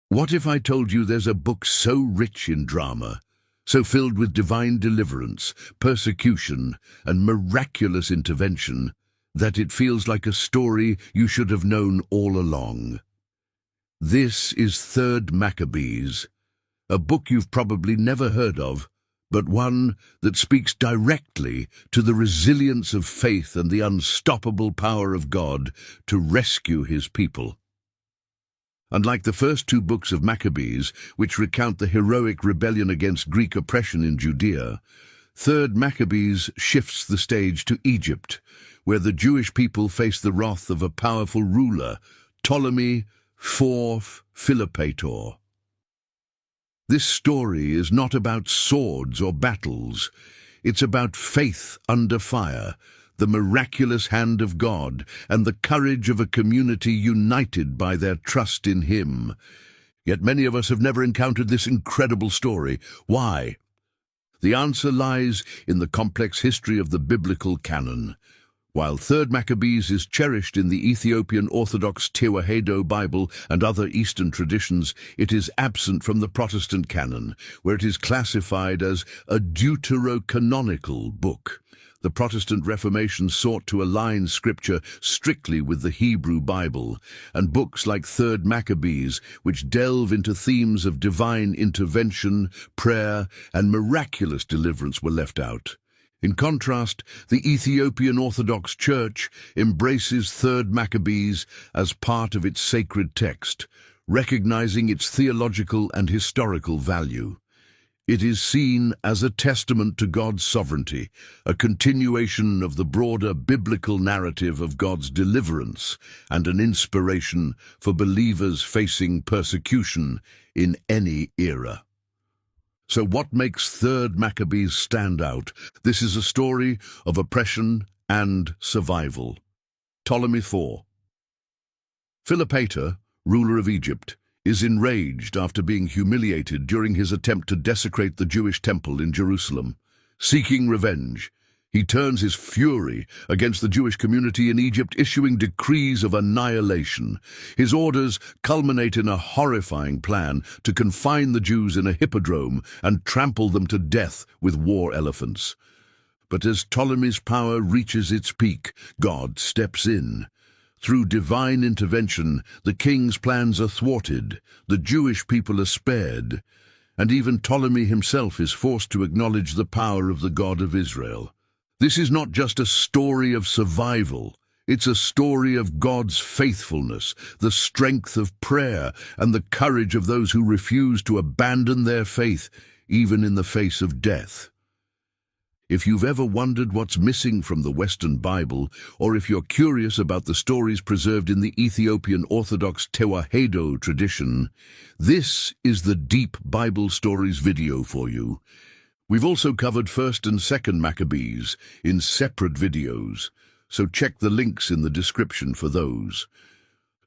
What if I told you there's a book so rich in drama, so filled with divine deliverance, persecution, and miraculous intervention, that it feels like a story you should have known all along? This is 3rd Maccabees, a book you've probably never heard of, but one that speaks directly to the resilience of faith and the unstoppable power of God to rescue his people. Unlike the first 2 books of Maccabees, which recount the heroic rebellion against Greek oppression in Judea, 3rd Maccabees shifts the stage to Egypt, where the Jewish people face the wrath of a powerful ruler, Ptolemy IV Philopator. This story is not about swords or battles. It's about faith under fire, the miraculous hand of God, and the courage of a community united by their trust in Him. Yet many of us have never encountered this incredible story. Why? The answer lies in the complex history of the biblical canon. While 3rd Maccabees is cherished in the Ethiopian Orthodox Tewahedo Bible and other Eastern traditions, it is absent from the Protestant canon, where it is classified as a deuterocanonical book. The Protestant Reformation sought to align Scripture strictly with the Hebrew Bible, and books like 3rd Maccabees, which delve into themes of divine intervention, prayer, and miraculous deliverance, were left out. In contrast, the Ethiopian Orthodox Church embraces 3rd Maccabees as part of its sacred text, recognizing its theological and historical value. It is seen as a testament to God's sovereignty, a continuation of the broader biblical narrative of God's deliverance, and an inspiration for believers facing persecution in any era. So what makes 3rd Maccabees stand out? This is a story of oppression and survival. Ptolemy IV. Philopator, ruler of Egypt, is enraged after being humiliated during his attempt to desecrate the Jewish temple in Jerusalem. Seeking revenge, he turns his fury against the Jewish community in Egypt, issuing decrees of annihilation. His orders culminate in a horrifying plan to confine the Jews in a hippodrome and trample them to death with war elephants. But as Ptolemy's power reaches its peak, God steps in. Through divine intervention, the king's plans are thwarted, the Jewish people are spared, and even Ptolemy himself is forced to acknowledge the power of the God of Israel. This is not just a story of survival, it's a story of God's faithfulness, the strength of prayer, and the courage of those who refuse to abandon their faith, even in the face of death. If you've ever wondered what's missing from the Western Bible, or if you're curious about the stories preserved in the Ethiopian Orthodox Tewahedo tradition, this is the Deep Bible Stories video for you. We've also covered 1st and 2nd Maccabees in separate videos, so check the links in the description for those.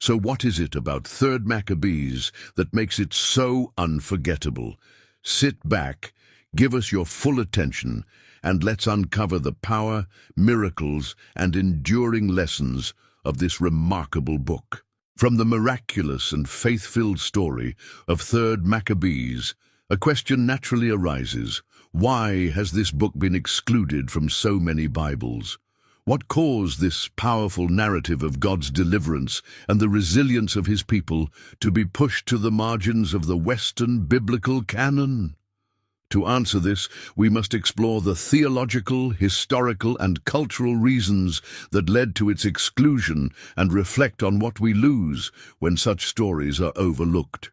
So what is it about 3rd Maccabees that makes it so unforgettable? Sit back, give us your full attention, and let's uncover the power, miracles, and enduring lessons of this remarkable book. From the miraculous and faith-filled story of 3rd Maccabees, a question naturally arises. Why has this book been excluded from so many Bibles? What caused this powerful narrative of God's deliverance and the resilience of His people to be pushed to the margins of the Western biblical canon? To answer this, we must explore the theological, historical, and cultural reasons that led to its exclusion and reflect on what we lose when such stories are overlooked.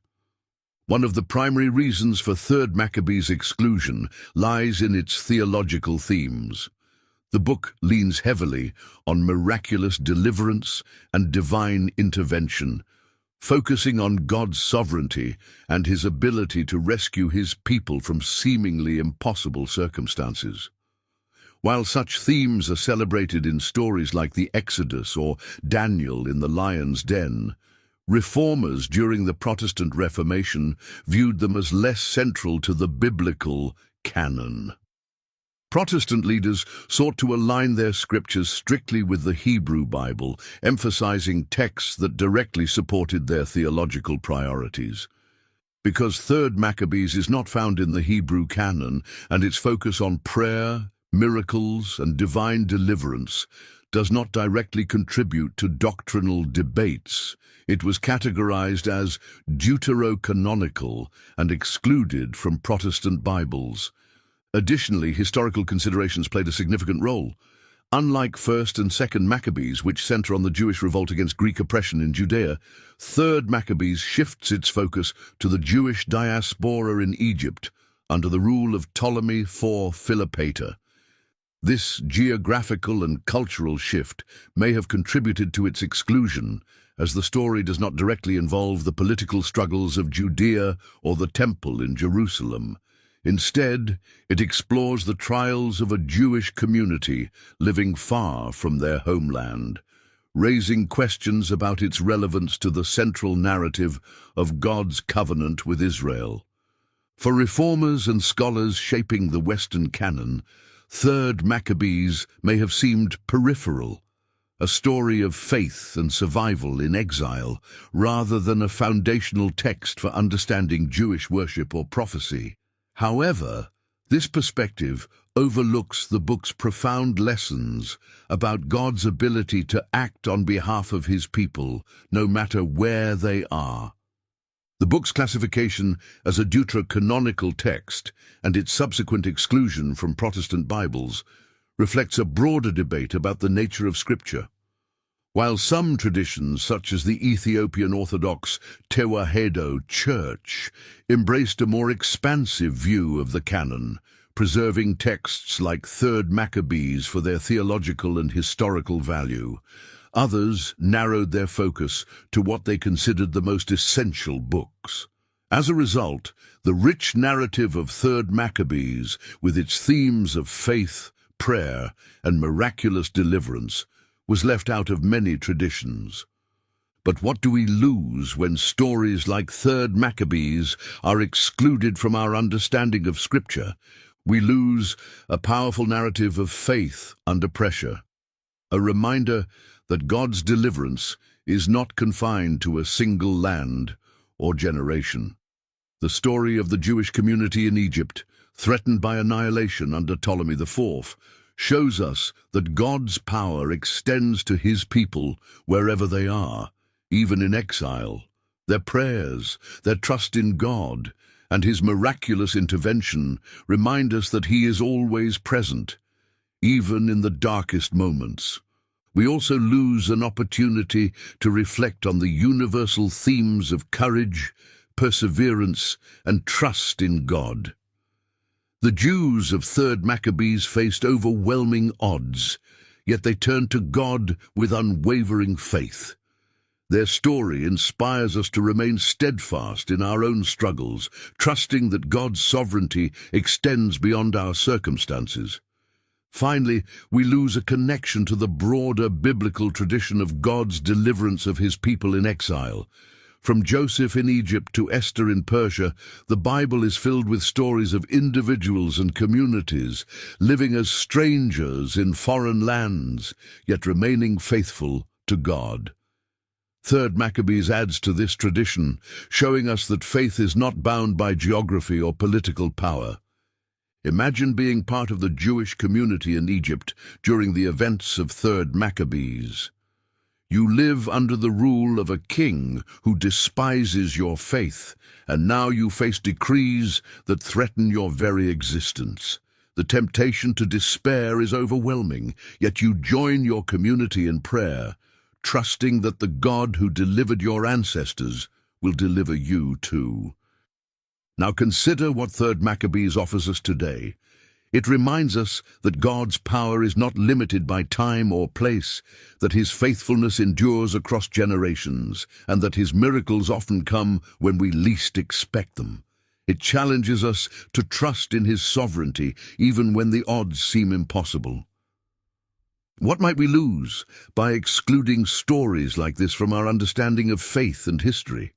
One of the primary reasons for 3rd Maccabees' exclusion lies in its theological themes. The book leans heavily on miraculous deliverance and divine intervention, focusing on God's sovereignty and His ability to rescue His people from seemingly impossible circumstances. While such themes are celebrated in stories like the Exodus or Daniel in the lion's den, reformers during the Protestant Reformation viewed them as less central to the biblical canon. Protestant leaders sought to align their scriptures strictly with the Hebrew Bible, emphasizing texts that directly supported their theological priorities. Because 3rd Maccabees is not found in the Hebrew canon, and its focus on prayer, miracles, and divine deliverance does not directly contribute to doctrinal debates. It was categorized as deuterocanonical and excluded from Protestant Bibles. Additionally, historical considerations played a significant role. Unlike 1st and 2nd Maccabees, which center on the Jewish revolt against Greek oppression in Judea, 3rd Maccabees shifts its focus to the Jewish diaspora in Egypt under the rule of Ptolemy IV Philopator. This geographical and cultural shift may have contributed to its exclusion, as the story does not directly involve the political struggles of Judea or the Temple in Jerusalem. Instead, it explores the trials of a Jewish community living far from their homeland, raising questions about its relevance to the central narrative of God's covenant with Israel. For reformers and scholars shaping the Western canon, 3rd Maccabees may have seemed peripheral, a story of faith and survival in exile, rather than a foundational text for understanding Jewish worship or prophecy. However, this perspective overlooks the book's profound lessons about God's ability to act on behalf of his people, no matter where they are. The book's classification as a deuterocanonical text and its subsequent exclusion from Protestant Bibles reflects a broader debate about the nature of Scripture. While some traditions, such as the Ethiopian Orthodox Tewahedo Church, embraced a more expansive view of the canon, preserving texts like 3rd Maccabees for their theological and historical value, others narrowed their focus to what they considered the most essential books. As a result, the rich narrative of 3rd Maccabees, with its themes of faith, prayer, and miraculous deliverance, was left out of many traditions. But what do we lose when stories like 3rd Maccabees are excluded from our understanding of Scripture? We lose a powerful narrative of faith under pressure, a reminder that God's deliverance is not confined to a single land or generation. The story of the Jewish community in Egypt, threatened by annihilation under Ptolemy IV, shows us that God's power extends to his people wherever they are, even in exile. Their prayers, their trust in God, and his miraculous intervention remind us that he is always present, even in the darkest moments. We also lose an opportunity to reflect on the universal themes of courage, perseverance, and trust in God. The Jews of 3rd Maccabees faced overwhelming odds, yet they turned to God with unwavering faith. Their story inspires us to remain steadfast in our own struggles, trusting that God's sovereignty extends beyond our circumstances. Finally, we lose a connection to the broader biblical tradition of God's deliverance of his people in exile. From Joseph in Egypt to Esther in Persia, the Bible is filled with stories of individuals and communities living as strangers in foreign lands, yet remaining faithful to God. 3rd Maccabees adds to this tradition, showing us that faith is not bound by geography or political power. Imagine being part of the Jewish community in Egypt during the events of 3rd Maccabees. You live under the rule of a king who despises your faith, and now you face decrees that threaten your very existence. The temptation to despair is overwhelming, yet you join your community in prayer, trusting that the God who delivered your ancestors will deliver you too. Now consider what 3rd Maccabees offers us today. It reminds us that God's power is not limited by time or place, that his faithfulness endures across generations, and that his miracles often come when we least expect them. It challenges us to trust in his sovereignty, even when the odds seem impossible. What might we lose by excluding stories like this from our understanding of faith and history?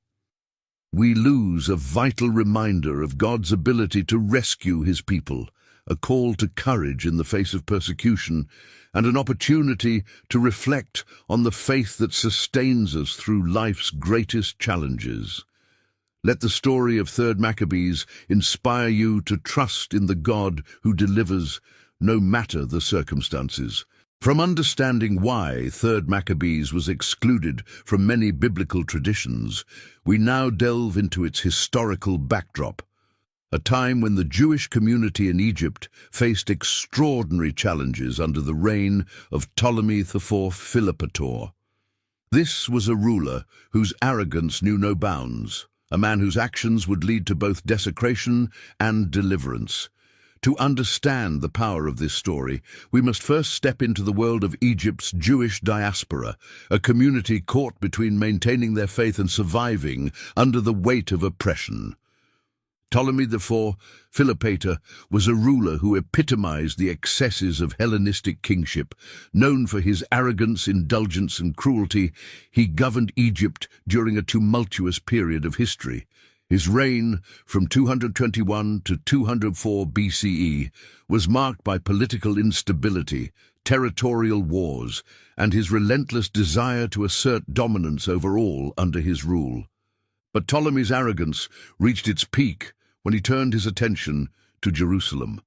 We lose a vital reminder of God's ability to rescue his people, a call to courage in the face of persecution, and an opportunity to reflect on the faith that sustains us through life's greatest challenges. Let the story of 3rd Maccabees inspire you to trust in the God who delivers, no matter the circumstances. From understanding why 3rd Maccabees was excluded from many biblical traditions, we now delve into its historical backdrop, a time when the Jewish community in Egypt faced extraordinary challenges under the reign of Ptolemy IV Philopator. This was a ruler whose arrogance knew no bounds, a man whose actions would lead to both desecration and deliverance. To understand the power of this story, we must first step into the world of Egypt's Jewish diaspora, a community caught between maintaining their faith and surviving under the weight of oppression. Ptolemy IV Philopator was a ruler who epitomized the excesses of Hellenistic kingship. Known for his arrogance, indulgence, and cruelty, he governed Egypt during a tumultuous period of history. His reign, from 221 to 204 BCE, was marked by political instability, territorial wars, and his relentless desire to assert dominance over all under his rule. But Ptolemy's arrogance reached its peak when he turned his attention to Jerusalem.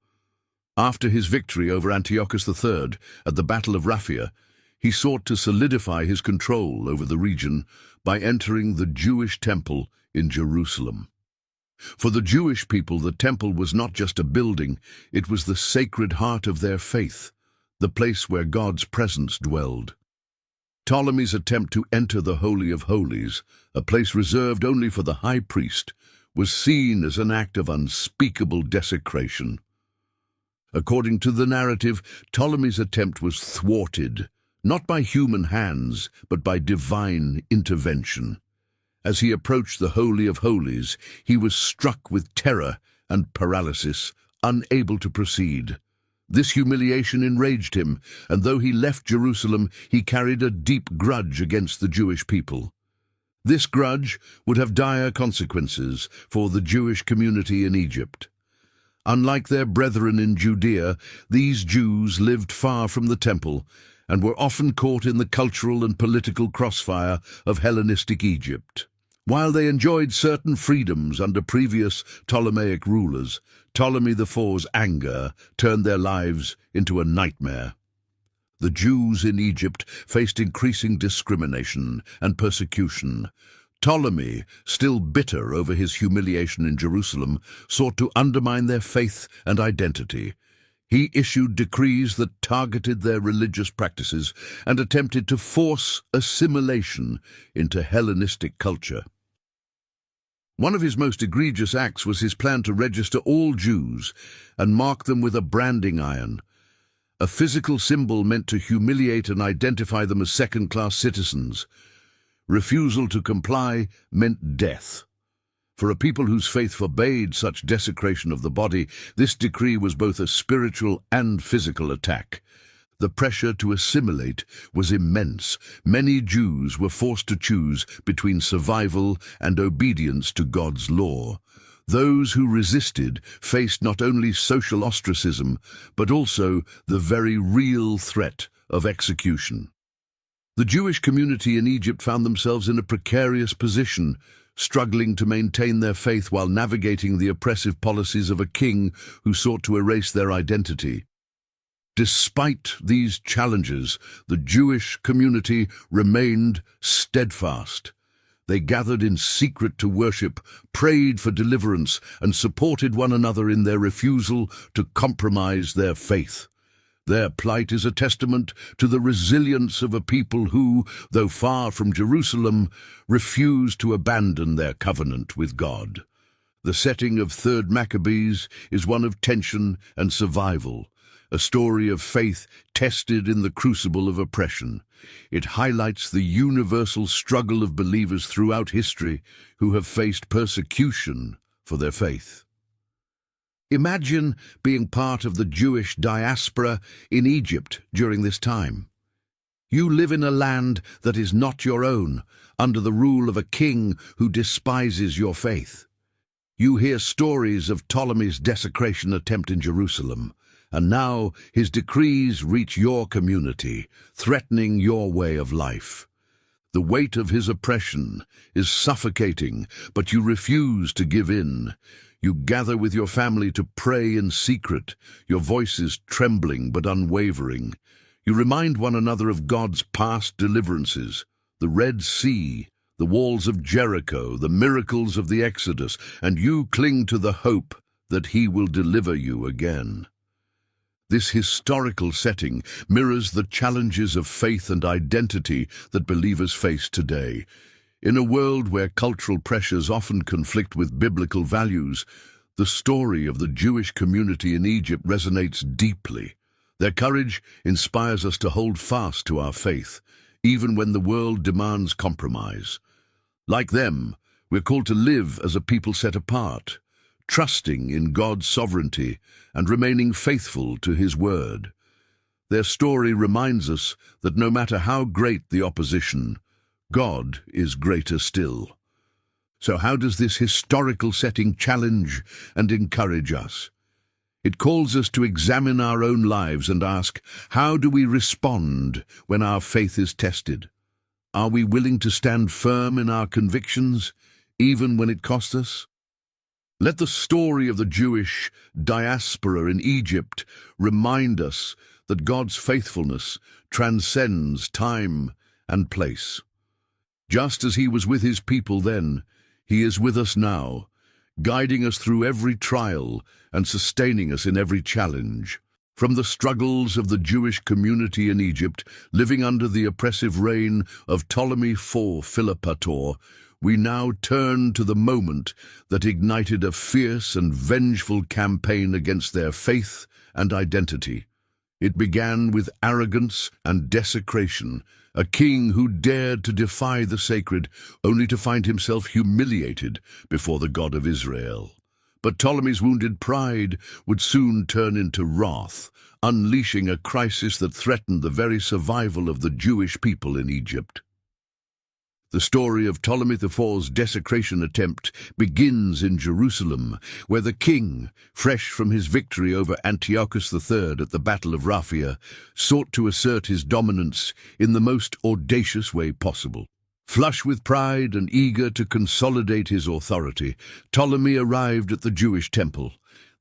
After his victory over Antiochus III at the Battle of Raphia, he sought to solidify his control over the region by entering the Jewish temple in Jerusalem. For the Jewish people, the temple was not just a building, it was the sacred heart of their faith, the place where God's presence dwelled. Ptolemy's attempt to enter the Holy of Holies, a place reserved only for the high priest, was seen as an act of unspeakable desecration. According to the narrative, Ptolemy's attempt was thwarted, not by human hands, but by divine intervention. As he approached the Holy of Holies, he was struck with terror and paralysis, unable to proceed. This humiliation enraged him, and though he left Jerusalem, he carried a deep grudge against the Jewish people. This grudge would have dire consequences for the Jewish community in Egypt. Unlike their brethren in Judea, these Jews lived far from the temple and were often caught in the cultural and political crossfire of Hellenistic Egypt. While they enjoyed certain freedoms under previous Ptolemaic rulers, Ptolemy IV's anger turned their lives into a nightmare. The Jews in Egypt faced increasing discrimination and persecution. Ptolemy, still bitter over his humiliation in Jerusalem, sought to undermine their faith and identity. He issued decrees that targeted their religious practices and attempted to force assimilation into Hellenistic culture. One of his most egregious acts was his plan to register all Jews and mark them with a branding iron, a physical symbol meant to humiliate and identify them as second-class citizens. Refusal to comply meant death. For a people whose faith forbade such desecration of the body, this decree was both a spiritual and physical attack. The pressure to assimilate was immense. Many Jews were forced to choose between survival and obedience to God's law. Those who resisted faced not only social ostracism, but also the very real threat of execution. The Jewish community in Egypt found themselves in a precarious position, struggling to maintain their faith while navigating the oppressive policies of a king who sought to erase their identity. Despite these challenges, the Jewish community remained steadfast. They gathered in secret to worship, prayed for deliverance, and supported one another in their refusal to compromise their faith. Their plight is a testament to the resilience of a people who, though far from Jerusalem, refused to abandon their covenant with God. The setting of 3rd Maccabees is one of tension and survival, a story of faith tested in the crucible of oppression. It highlights the universal struggle of believers throughout history who have faced persecution for their faith. Imagine being part of the Jewish diaspora in Egypt during this time. You live in a land that is not your own, under the rule of a king who despises your faith. You hear stories of Ptolemy's desecration attempt in Jerusalem, and now his decrees reach your community, threatening your way of life. The weight of his oppression is suffocating, but you refuse to give in. You gather with your family to pray in secret, your voices trembling but unwavering. You remind one another of God's past deliverances, the Red Sea, the walls of Jericho, the miracles of the Exodus, and you cling to the hope that he will deliver you again. This historical setting mirrors the challenges of faith and identity that believers face today. In a world where cultural pressures often conflict with biblical values, the story of the Jewish community in Egypt resonates deeply. Their courage inspires us to hold fast to our faith, even when the world demands compromise. Like them, we're called to live as a people set apart, trusting in God's sovereignty and remaining faithful to his word. Their story reminds us that no matter how great the opposition, God is greater still. So how does this historical setting challenge and encourage us? It calls us to examine our own lives and ask, how do we respond when our faith is tested? Are we willing to stand firm in our convictions, even when it costs us? Let the story of the Jewish diaspora in Egypt remind us that God's faithfulness transcends time and place. Just as he was with his people then, he is with us now, guiding us through every trial and sustaining us in every challenge. From the struggles of the Jewish community in Egypt, living under the oppressive reign of Ptolemy IV Philopator, we now turn to the moment that ignited a fierce and vengeful campaign against their faith and identity. It began with arrogance and desecration, a king who dared to defy the sacred, only to find himself humiliated before the God of Israel. But Ptolemy's wounded pride would soon turn into wrath, unleashing a crisis that threatened the very survival of the Jewish people in Egypt. The story of Ptolemy IV's desecration attempt begins in Jerusalem, where the king, fresh from his victory over Antiochus III at the Battle of Raphia, sought to assert his dominance in the most audacious way possible. Flush with pride and eager to consolidate his authority, Ptolemy arrived at the Jewish temple,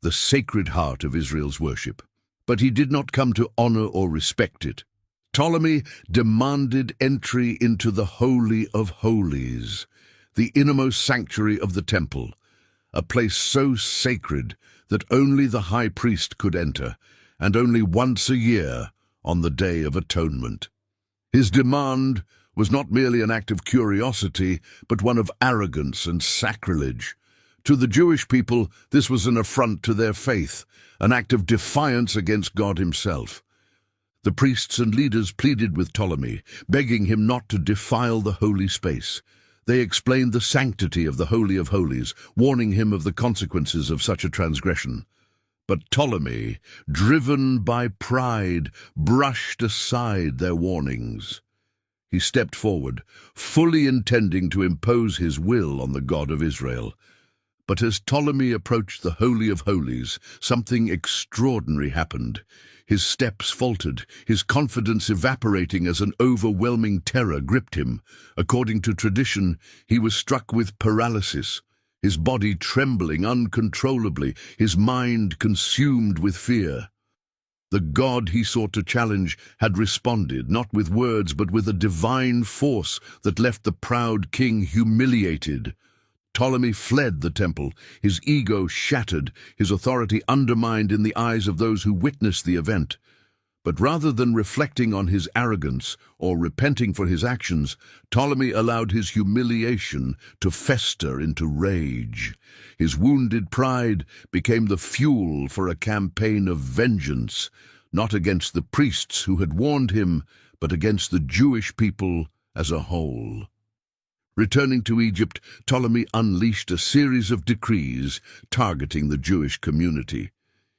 the sacred heart of Israel's worship. But he did not come to honor or respect it. Ptolemy demanded entry into the Holy of Holies, the innermost sanctuary of the temple, a place so sacred that only the high priest could enter, and only once a year on the Day of Atonement. His demand was not merely an act of curiosity, but one of arrogance and sacrilege. To the Jewish people, this was an affront to their faith, an act of defiance against God himself. The priests and leaders pleaded with Ptolemy, begging him not to defile the holy space. They explained the sanctity of the Holy of Holies, warning him of the consequences of such a transgression. But Ptolemy, driven by pride, brushed aside their warnings. He stepped forward, fully intending to impose his will on the God of Israel. But as Ptolemy approached the Holy of Holies, something extraordinary happened. His steps faltered, his confidence evaporating as an overwhelming terror gripped him. According to tradition, he was struck with paralysis, his body trembling uncontrollably, his mind consumed with fear. The God he sought to challenge had responded, not with words, but with a divine force that left the proud king humiliated. Ptolemy fled the temple, his ego shattered, his authority undermined in the eyes of those who witnessed the event. But rather than reflecting on his arrogance or repenting for his actions, Ptolemy allowed his humiliation to fester into rage. His wounded pride became the fuel for a campaign of vengeance, not against the priests who had warned him, but against the Jewish people as a whole. Returning to Egypt, Ptolemy unleashed a series of decrees targeting the Jewish community.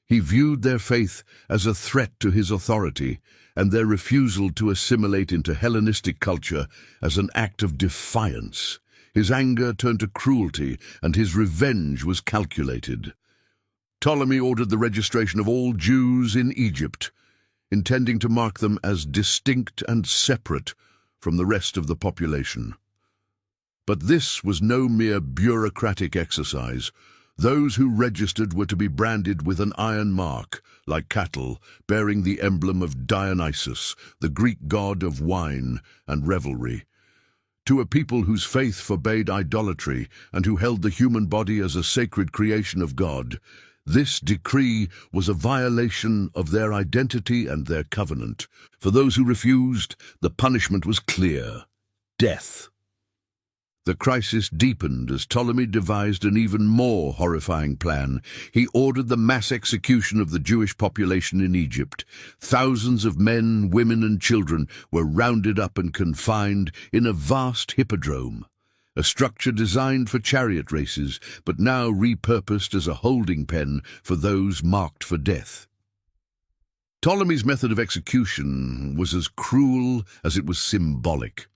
He viewed their faith as a threat to his authority, and their refusal to assimilate into Hellenistic culture as an act of defiance. His anger turned to cruelty, and his revenge was calculated. Ptolemy ordered the registration of all Jews in Egypt, intending to mark them as distinct and separate from the rest of the population. But this was no mere bureaucratic exercise. Those who registered were to be branded with an iron mark, like cattle, bearing the emblem of Dionysus, the Greek god of wine and revelry. To a people whose faith forbade idolatry and who held the human body as a sacred creation of God, this decree was a violation of their identity and their covenant. For those who refused, the punishment was clear: death. The crisis deepened as Ptolemy devised an even more horrifying plan. He ordered the mass execution of the Jewish population in Egypt. Thousands of men, women, and children were rounded up and confined in a vast hippodrome, a structure designed for chariot races, but now repurposed as a holding pen for those marked for death. Ptolemy's method of execution was as cruel as it was symbolic.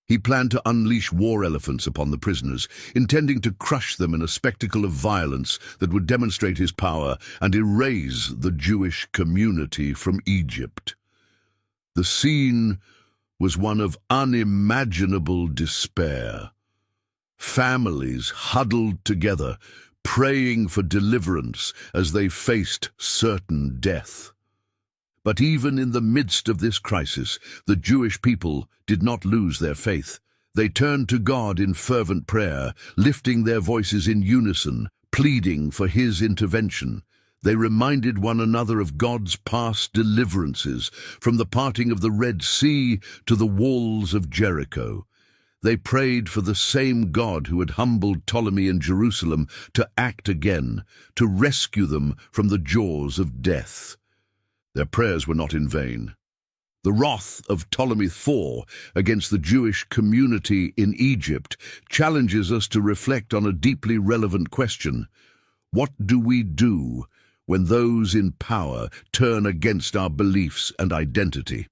He planned to unleash war elephants upon the prisoners, intending to crush them in a spectacle of violence that would demonstrate his power and erase the Jewish community from Egypt. The scene was one of unimaginable despair. Families huddled together, praying for deliverance as they faced certain death. But even in the midst of this crisis, the Jewish people did not lose their faith. They turned to God in fervent prayer, lifting their voices in unison, pleading for His intervention. They reminded one another of God's past deliverances, from the parting of the Red Sea to the walls of Jericho. They prayed for the same God who had humbled Ptolemy in Jerusalem to act again, to rescue them from the jaws of death. Their prayers were not in vain. The wrath of Ptolemy IV against the Jewish community in Egypt challenges us to reflect on a deeply relevant question. What do we do when those in power turn against our beliefs and identity?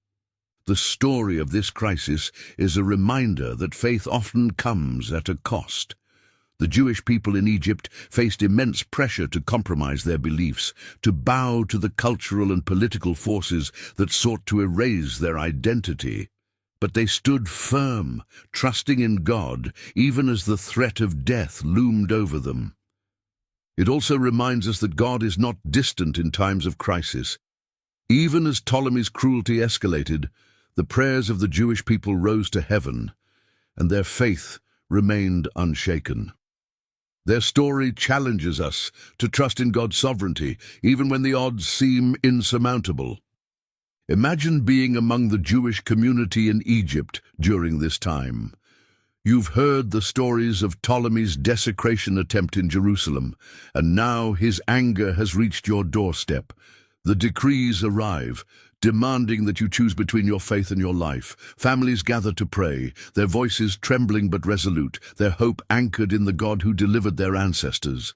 The story of this crisis is a reminder that faith often comes at a cost. The Jewish people in Egypt faced immense pressure to compromise their beliefs, to bow to the cultural and political forces that sought to erase their identity. But they stood firm, trusting in God, even as the threat of death loomed over them. It also reminds us that God is not distant in times of crisis. Even as Ptolemy's cruelty escalated, the prayers of the Jewish people rose to heaven, and their faith remained unshaken. Their story challenges us to trust in God's sovereignty, even when the odds seem insurmountable. Imagine being among the Jewish community in Egypt during this time. You've heard the stories of Ptolemy's desecration attempt in Jerusalem, and now his anger has reached your doorstep. The decrees arrive, demanding that you choose between your faith and your life. Families gather to pray, their voices trembling but resolute, their hope anchored in the God who delivered their ancestors.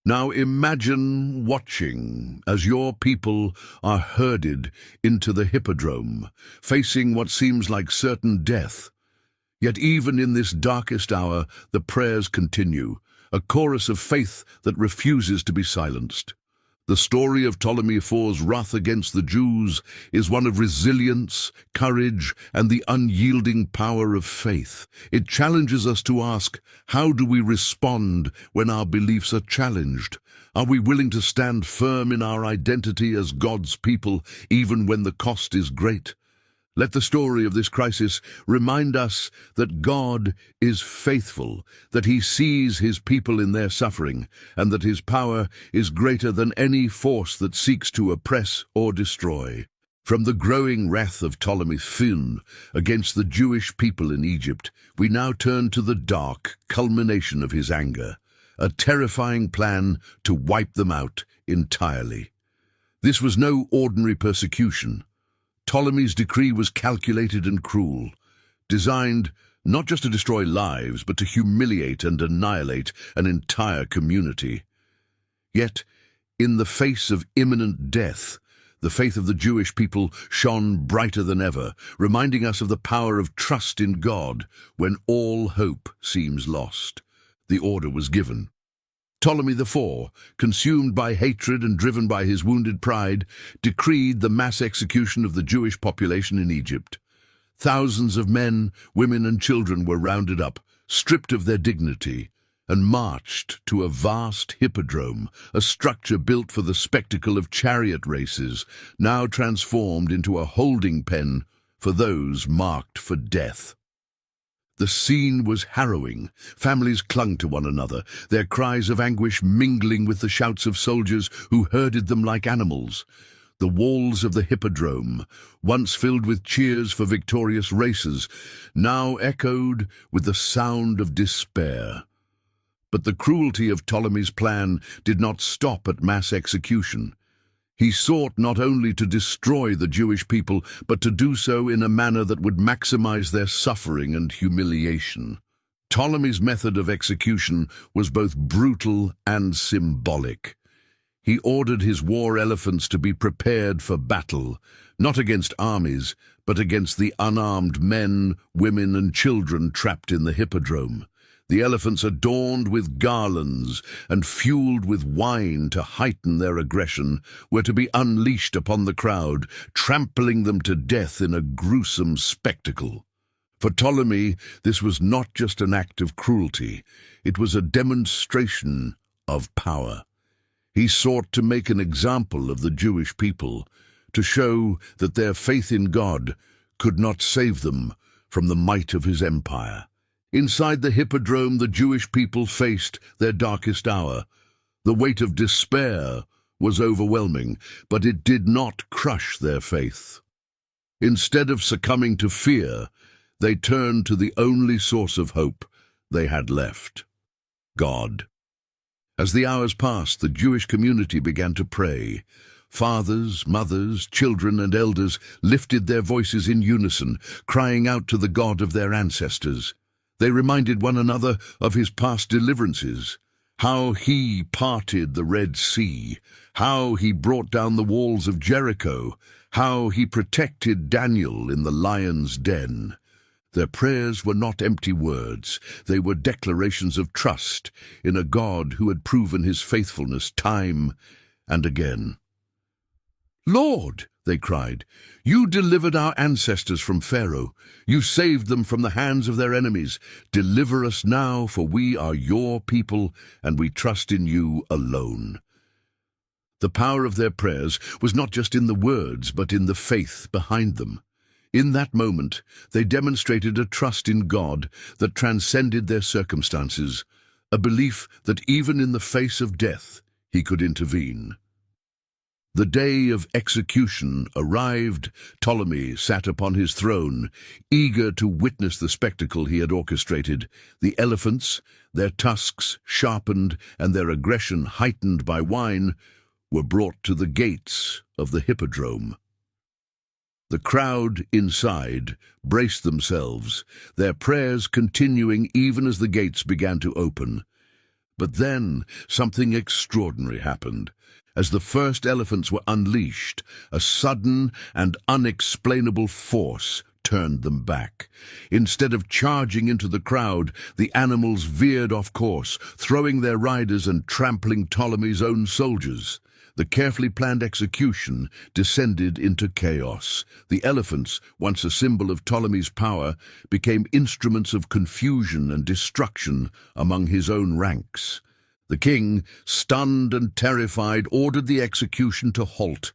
Now imagine watching as your people are herded into the hippodrome, facing what seems like certain death. Yet even in this darkest hour, the prayers continue, a chorus of faith that refuses to be silenced. The story of Ptolemy IV's wrath against the Jews is one of resilience, courage, and the unyielding power of faith. It challenges us to ask, how do we respond when our beliefs are challenged? Are we willing to stand firm in our identity as God's people, even when the cost is great? Let the story of this crisis remind us that God is faithful, that He sees His people in their suffering, and that His power is greater than any force that seeks to oppress or destroy. From the growing wrath of Ptolemy IV against the Jewish people in Egypt, we now turn to the dark culmination of his anger, a terrifying plan to wipe them out entirely. This was no ordinary persecution. Ptolemy's decree was calculated and cruel, designed not just to destroy lives, but to humiliate and annihilate an entire community. Yet, in the face of imminent death, the faith of the Jewish people shone brighter than ever, reminding us of the power of trust in God when all hope seems lost. The order was given. Ptolemy IV, consumed by hatred and driven by his wounded pride, decreed the mass execution of the Jewish population in Egypt. Thousands of men, women and children were rounded up, stripped of their dignity, and marched to a vast hippodrome, a structure built for the spectacle of chariot races, now transformed into a holding pen for those marked for death. The scene was harrowing. Families clung to one another, their cries of anguish mingling with the shouts of soldiers who herded them like animals. The walls of the hippodrome, once filled with cheers for victorious races, now echoed with the sound of despair. But the cruelty of Ptolemy's plan did not stop at mass execution. He sought not only to destroy the Jewish people, but to do so in a manner that would maximize their suffering and humiliation. Ptolemy's method of execution was both brutal and symbolic. He ordered his war elephants to be prepared for battle, not against armies, but against the unarmed men, women, and children trapped in the hippodrome. The elephants, adorned with garlands and fueled with wine to heighten their aggression, were to be unleashed upon the crowd, trampling them to death in a gruesome spectacle. For Ptolemy, this was not just an act of cruelty, it was a demonstration of power. He sought to make an example of the Jewish people, to show that their faith in God could not save them from the might of his empire. Inside the hippodrome, the Jewish people faced their darkest hour. The weight of despair was overwhelming, but it did not crush their faith. Instead of succumbing to fear, they turned to the only source of hope they had left: God. As the hours passed, the Jewish community began to pray. Fathers, mothers, children, and elders lifted their voices in unison, crying out to the God of their ancestors. They reminded one another of his past deliverances, how he parted the Red Sea, how he brought down the walls of Jericho, how he protected Daniel in the lion's den. Their prayers were not empty words, they were declarations of trust in a God who had proven his faithfulness time and again. "Lord," they cried, "you delivered our ancestors from Pharaoh. You saved them from the hands of their enemies. Deliver us now, for we are your people, and we trust in you alone." The power of their prayers was not just in the words, but in the faith behind them. In that moment, they demonstrated a trust in God that transcended their circumstances, a belief that even in the face of death, he could intervene. The day of execution arrived. Ptolemy sat upon his throne, eager to witness the spectacle he had orchestrated. The elephants, their tusks sharpened and their aggression heightened by wine, were brought to the gates of the hippodrome. The crowd inside braced themselves, their prayers continuing even as the gates began to open. But then something extraordinary happened. As the first elephants were unleashed, a sudden and unexplainable force turned them back. Instead of charging into the crowd, the animals veered off course, throwing their riders and trampling Ptolemy's own soldiers. The carefully planned execution descended into chaos. The elephants, once a symbol of Ptolemy's power, became instruments of confusion and destruction among his own ranks. The king, stunned and terrified, ordered the execution to halt.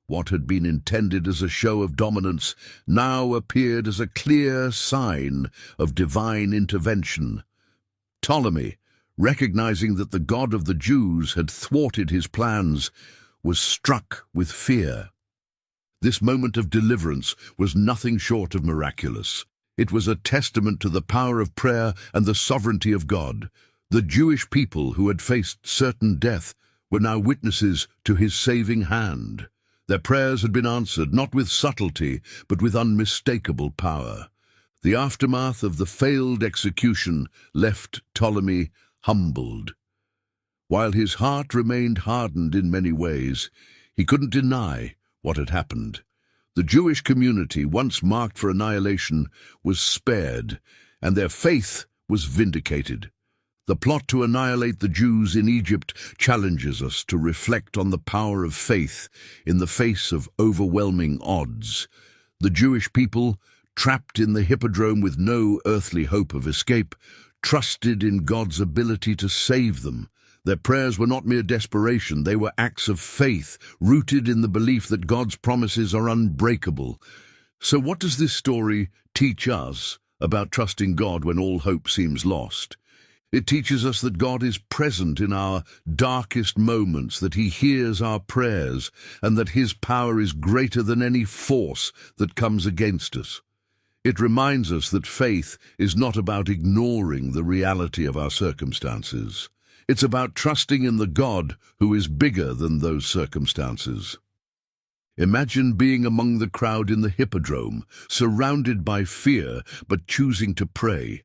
What had been intended as a show of dominance now appeared as a clear sign of divine intervention. Ptolemy, recognizing that the God of the Jews had thwarted his plans, was struck with fear. This moment of deliverance was nothing short of miraculous. It was a testament to the power of prayer and the sovereignty of God. The Jewish people who had faced certain death were now witnesses to his saving hand. Their prayers had been answered, not with subtlety, but with unmistakable power. The aftermath of the failed execution left Ptolemy humbled. While his heart remained hardened in many ways, he couldn't deny what had happened. The Jewish community, once marked for annihilation, was spared, and their faith was vindicated. The plot to annihilate the Jews in Egypt challenges us to reflect on the power of faith in the face of overwhelming odds. The Jewish people, trapped in the hippodrome with no earthly hope of escape, trusted in God's ability to save them. Their prayers were not mere desperation, they were acts of faith, rooted in the belief that God's promises are unbreakable. So what does this story teach us about trusting God when all hope seems lost? It teaches us that God is present in our darkest moments, that He hears our prayers, and that His power is greater than any force that comes against us. It reminds us that faith is not about ignoring the reality of our circumstances. It's about trusting in the God who is bigger than those circumstances. Imagine being among the crowd in the hippodrome, surrounded by fear, but choosing to pray.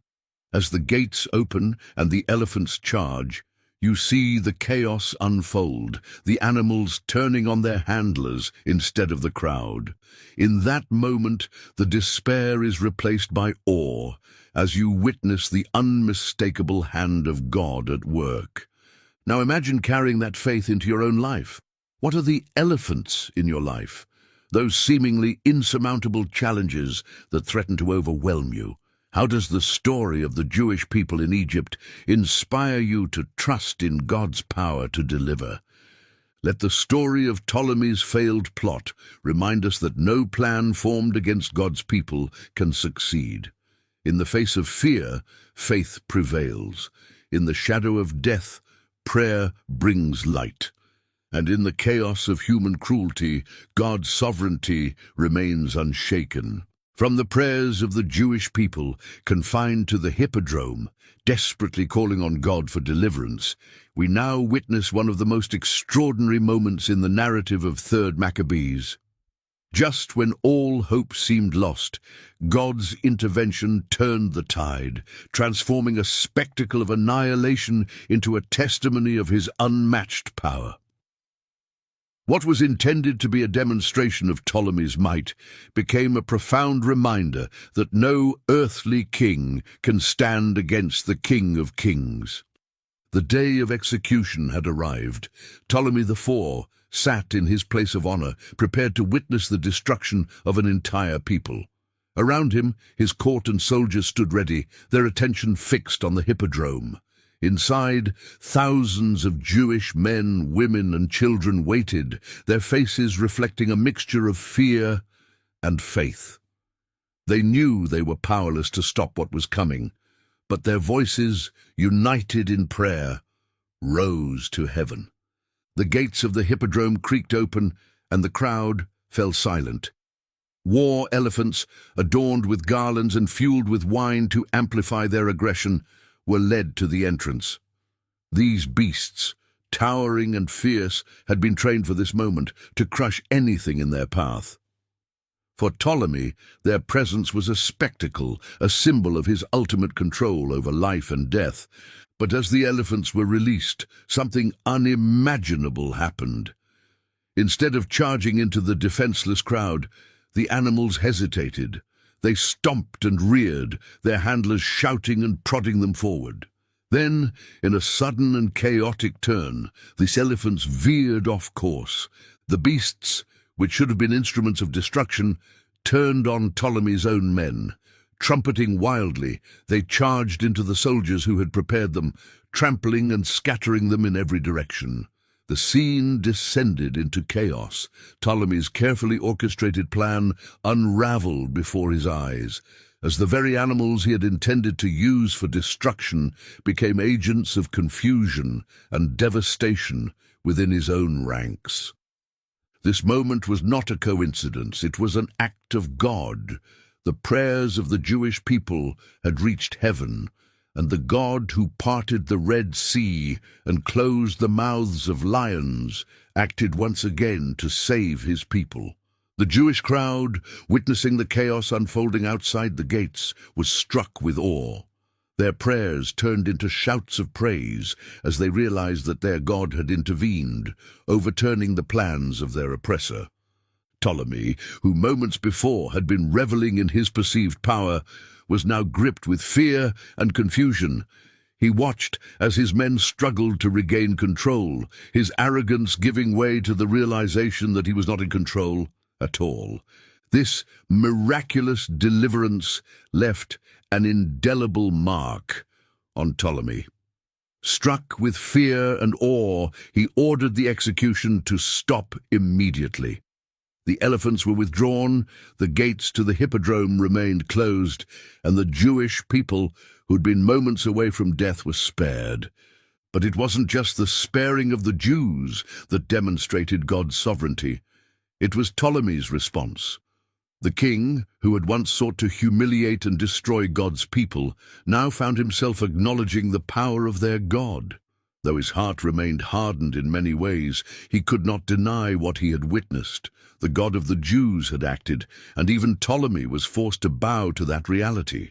As the gates open and the elephants charge, you see the chaos unfold, the animals turning on their handlers instead of the crowd. In that moment, the despair is replaced by awe, as you witness the unmistakable hand of God at work. Now imagine carrying that faith into your own life. What are the elephants in your life? Those seemingly insurmountable challenges that threaten to overwhelm you. How does the story of the Jewish people in Egypt inspire you to trust in God's power to deliver? Let the story of Ptolemy's failed plot remind us that no plan formed against God's people can succeed. In the face of fear, faith prevails. In the shadow of death, prayer brings light. And in the chaos of human cruelty, God's sovereignty remains unshaken. From the prayers of the Jewish people, confined to the hippodrome, desperately calling on God for deliverance, we now witness one of the most extraordinary moments in the narrative of 3rd Maccabees. Just when all hope seemed lost, God's intervention turned the tide, transforming a spectacle of annihilation into a testimony of His unmatched power. What was intended to be a demonstration of Ptolemy's might became a profound reminder that no earthly king can stand against the King of Kings. The day of execution had arrived. Ptolemy IV sat in his place of honor, prepared to witness the destruction of an entire people. Around him, his court and soldiers stood ready, their attention fixed on the hippodrome. Inside, thousands of Jewish men, women, and children waited, their faces reflecting a mixture of fear and faith. They knew they were powerless to stop what was coming, but their voices, united in prayer, rose to heaven. The gates of the hippodrome creaked open, and the crowd fell silent. War elephants, adorned with garlands and fueled with wine to amplify their aggression, were led to the entrance. These beasts, towering and fierce, had been trained for this moment, to crush anything in their path. For Ptolemy, their presence was a spectacle, a symbol of his ultimate control over life and death. But as the elephants were released, something unimaginable happened. Instead of charging into the defenseless crowd, the animals hesitated. They stomped and reared, their handlers shouting and prodding them forward. Then, in a sudden and chaotic turn, these elephants veered off course. The beasts, which should have been instruments of destruction, turned on Ptolemy's own men. Trumpeting wildly, they charged into the soldiers who had prepared them, trampling and scattering them in every direction. The scene descended into chaos. Ptolemy's carefully orchestrated plan unraveled before his eyes, as the very animals he had intended to use for destruction became agents of confusion and devastation within his own ranks. This moment was not a coincidence, it was an act of God. The prayers of the Jewish people had reached heaven, and the God who parted the Red Sea and closed the mouths of lions acted once again to save his people. The Jewish crowd, witnessing the chaos unfolding outside the gates, was struck with awe. Their prayers turned into shouts of praise as they realized that their God had intervened, overturning the plans of their oppressor. Ptolemy, who moments before had been reveling in his perceived power, was now gripped with fear and confusion. He watched as his men struggled to regain control, his arrogance giving way to the realization that he was not in control at all. This miraculous deliverance left an indelible mark on Ptolemy. Struck with fear and awe, he ordered the execution to stop immediately. The elephants were withdrawn, the gates to the hippodrome remained closed, and the Jewish people who'd been moments away from death were spared. But it wasn't just the sparing of the Jews that demonstrated God's sovereignty. It was Ptolemy's response. The king, who had once sought to humiliate and destroy God's people, now found himself acknowledging the power of their God. Though his heart remained hardened in many ways, he could not deny what he had witnessed. The God of the Jews had acted, and even Ptolemy was forced to bow to that reality.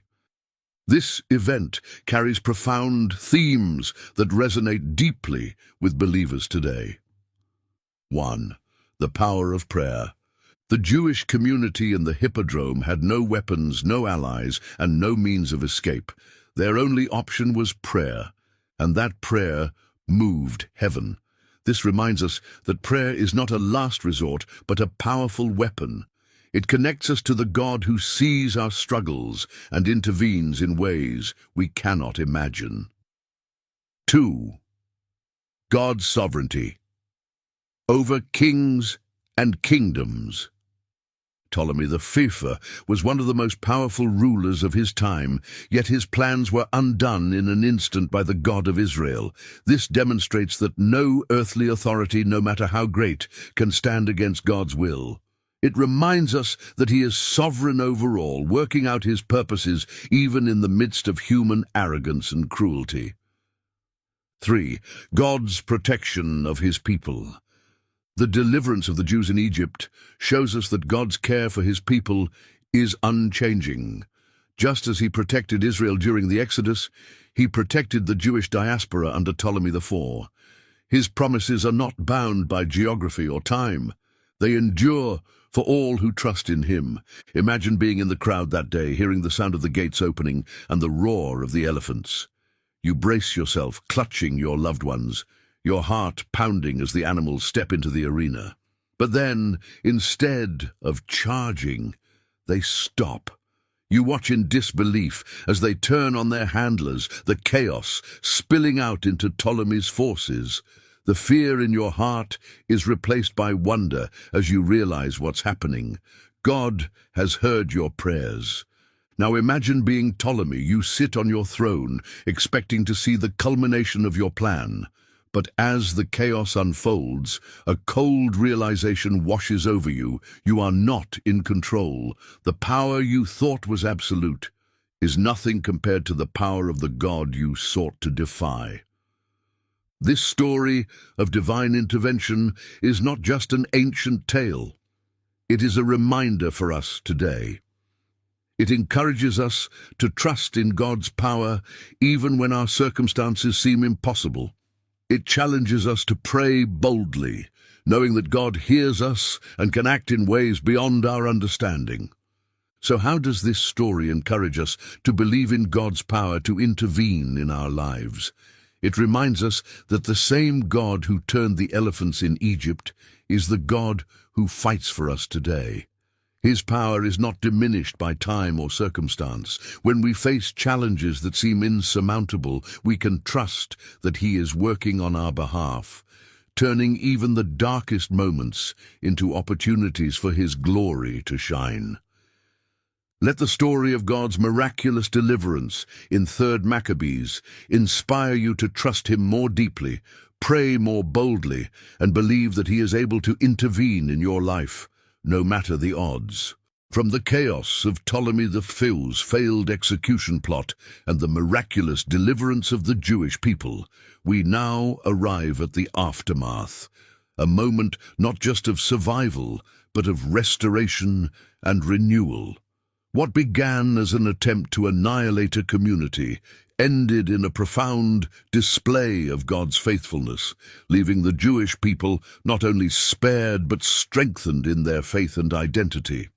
This event carries profound themes that resonate deeply with believers today. 1. The power of prayer. The Jewish community in the hippodrome had no weapons, no allies, and no means of escape. Their only option was prayer, and that prayer moved heaven. This reminds us that prayer is not a last resort, but a powerful weapon. It connects us to the God who sees our struggles and intervenes in ways we cannot imagine. 2. God's sovereignty. Over kings and kingdoms. Ptolemy the Fifth was one of the most powerful rulers of his time, yet his plans were undone in an instant by the God of Israel. This demonstrates that no earthly authority, no matter how great, can stand against God's will. It reminds us that he is sovereign over all, working out his purposes even in the midst of human arrogance and cruelty. 3. God's protection of his people. The deliverance of the Jews in Egypt shows us that God's care for his people is unchanging. Just as he protected Israel during the Exodus, he protected the Jewish diaspora under Ptolemy IV. His promises are not bound by geography or time. They endure for all who trust in him. Imagine being in the crowd that day, hearing the sound of the gates opening and the roar of the elephants. You brace yourself, clutching your loved ones, your heart pounding as the animals step into the arena. But then, instead of charging, they stop. You watch in disbelief as they turn on their handlers, the chaos spilling out into Ptolemy's forces. The fear in your heart is replaced by wonder as you realize what's happening. God has heard your prayers. Now imagine being Ptolemy. You sit on your throne, expecting to see the culmination of your plan. But as the chaos unfolds, a cold realization washes over you. You are not in control. The power you thought was absolute is nothing compared to the power of the God you sought to defy. This story of divine intervention is not just an ancient tale. It is a reminder for us today. It encourages us to trust in God's power even when our circumstances seem impossible. It challenges us to pray boldly, knowing that God hears us and can act in ways beyond our understanding. So how does this story encourage us to believe in God's power to intervene in our lives? It reminds us that the same God who turned the elephants in Egypt is the God who fights for us today. His power is not diminished by time or circumstance. When we face challenges that seem insurmountable, we can trust that he is working on our behalf, turning even the darkest moments into opportunities for his glory to shine. Let the story of God's miraculous deliverance in 3 Maccabees inspire you to trust him more deeply, pray more boldly, and believe that he is able to intervene in your life, no matter the odds. From the chaos of Ptolemy the Fifth's failed execution plot and the miraculous deliverance of the Jewish people, we now arrive at the aftermath, a moment not just of survival, but of restoration and renewal. What began as an attempt to annihilate a community ended in a profound display of God's faithfulness, leaving the Jewish people not only spared but strengthened in their faith and identity.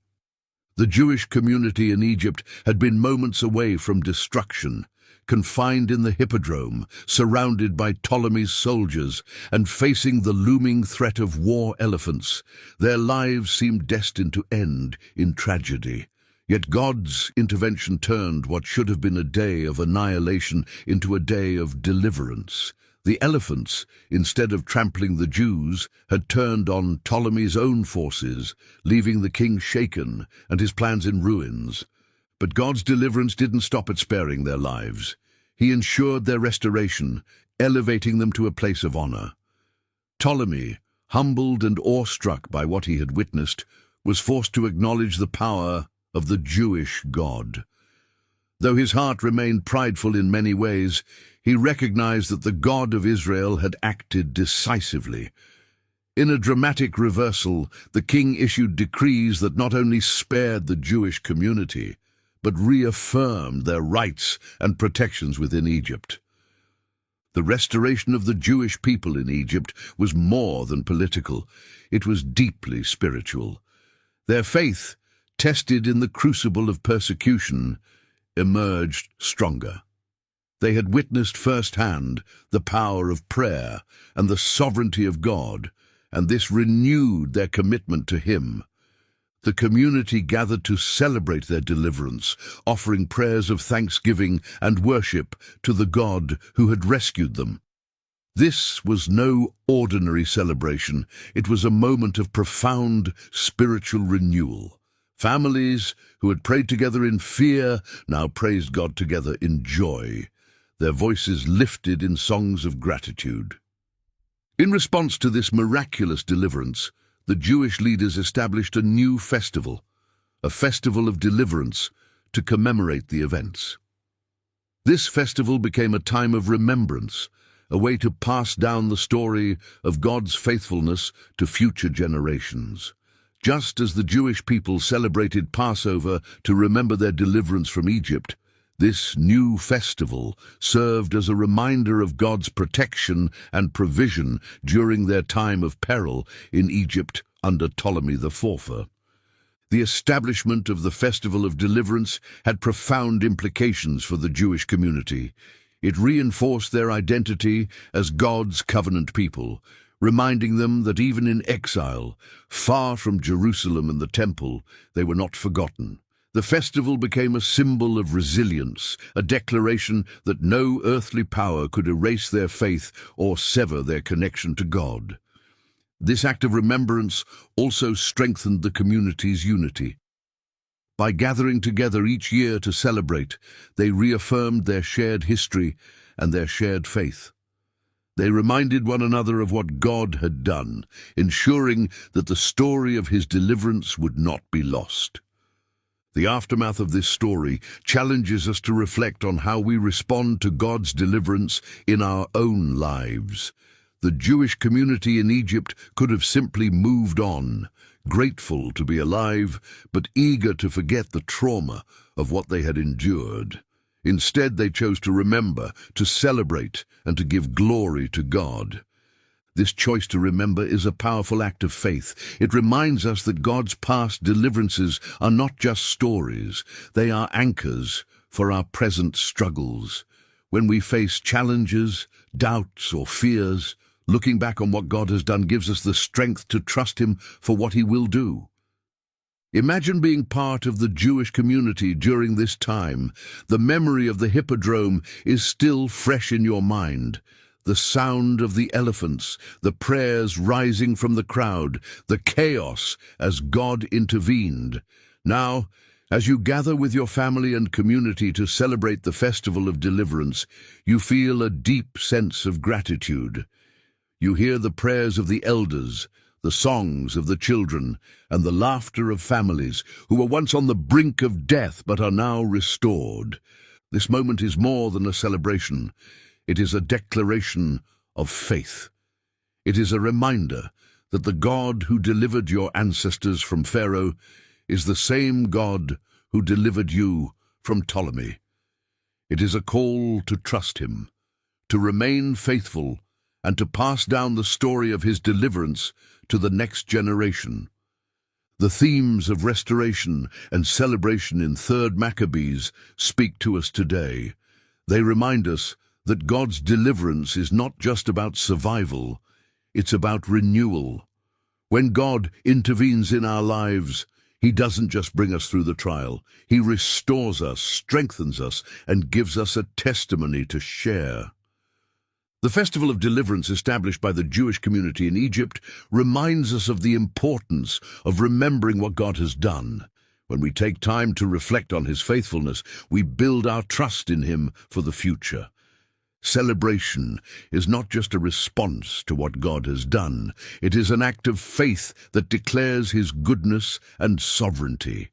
The Jewish community in Egypt had been moments away from destruction, confined in the hippodrome, surrounded by Ptolemy's soldiers, and facing the looming threat of war elephants, their lives seemed destined to end in tragedy. Yet God's intervention turned what should have been a day of annihilation into a day of deliverance. The elephants, instead of trampling the Jews, had turned on Ptolemy's own forces, leaving the king shaken and his plans in ruins. But God's deliverance didn't stop at sparing their lives. He ensured their restoration, elevating them to a place of honor. Ptolemy, humbled and awestruck by what he had witnessed, was forced to acknowledge the power of the Jewish God. Though his heart remained prideful in many ways, he recognized that the God of Israel had acted decisively. In a dramatic reversal, the king issued decrees that not only spared the Jewish community, but reaffirmed their rights and protections within Egypt. The restoration of the Jewish people in Egypt was more than political. It was deeply spiritual. Their faith, tested in the crucible of persecution, emerged stronger. They had witnessed firsthand the power of prayer and the sovereignty of God, and this renewed their commitment to Him. The community gathered to celebrate their deliverance, offering prayers of thanksgiving and worship to the God who had rescued them. This was no ordinary celebration. It was a moment of profound spiritual renewal. Families who had prayed together in fear now praised God together in joy, their voices lifted in songs of gratitude. In response to this miraculous deliverance, the Jewish leaders established a new festival, a festival of deliverance, to commemorate the events. This festival became a time of remembrance, a way to pass down the story of God's faithfulness to future generations. Just as the Jewish people celebrated Passover to remember their deliverance from Egypt, this new festival served as a reminder of God's protection and provision during their time of peril in Egypt under Ptolemy IV. The establishment of the Festival of Deliverance had profound implications for the Jewish community. It reinforced their identity as God's covenant people, reminding them that even in exile, far from Jerusalem and the temple, they were not forgotten. The festival became a symbol of resilience, a declaration that no earthly power could erase their faith or sever their connection to God. This act of remembrance also strengthened the community's unity. By gathering together each year to celebrate, they reaffirmed their shared history and their shared faith. They reminded one another of what God had done, ensuring that the story of His deliverance would not be lost. The aftermath of this story challenges us to reflect on how we respond to God's deliverance in our own lives. The Jewish community in Egypt could have simply moved on, grateful to be alive, but eager to forget the trauma of what they had endured. Instead, they chose to remember, to celebrate, and to give glory to God. This choice to remember is a powerful act of faith. It reminds us that God's past deliverances are not just stories. They are anchors for our present struggles. When we face challenges, doubts, or fears, looking back on what God has done gives us the strength to trust Him for what He will do. Imagine being part of the Jewish community during this time. The memory of the hippodrome is still fresh in your mind. The sound of the elephants, the prayers rising from the crowd, the chaos as God intervened. Now, as you gather with your family and community to celebrate the festival of deliverance, you feel a deep sense of gratitude. You hear the prayers of the elders, the songs of the children, and the laughter of families who were once on the brink of death but are now restored. This moment is more than a celebration. It is a declaration of faith. It is a reminder that the God who delivered your ancestors from Pharaoh is the same God who delivered you from Ptolemy. It is a call to trust Him, to remain faithful, and to pass down the story of His deliverance to the next generation. The themes of restoration and celebration in 3rd Maccabees speak to us today. They remind us that God's deliverance is not just about survival, it's about renewal. When God intervenes in our lives, He doesn't just bring us through the trial. He restores us, strengthens us, and gives us a testimony to share. The Festival of Deliverance established by the Jewish community in Egypt reminds us of the importance of remembering what God has done. When we take time to reflect on His faithfulness, we build our trust in Him for the future. Celebration is not just a response to what God has done. It is an act of faith that declares His goodness and sovereignty.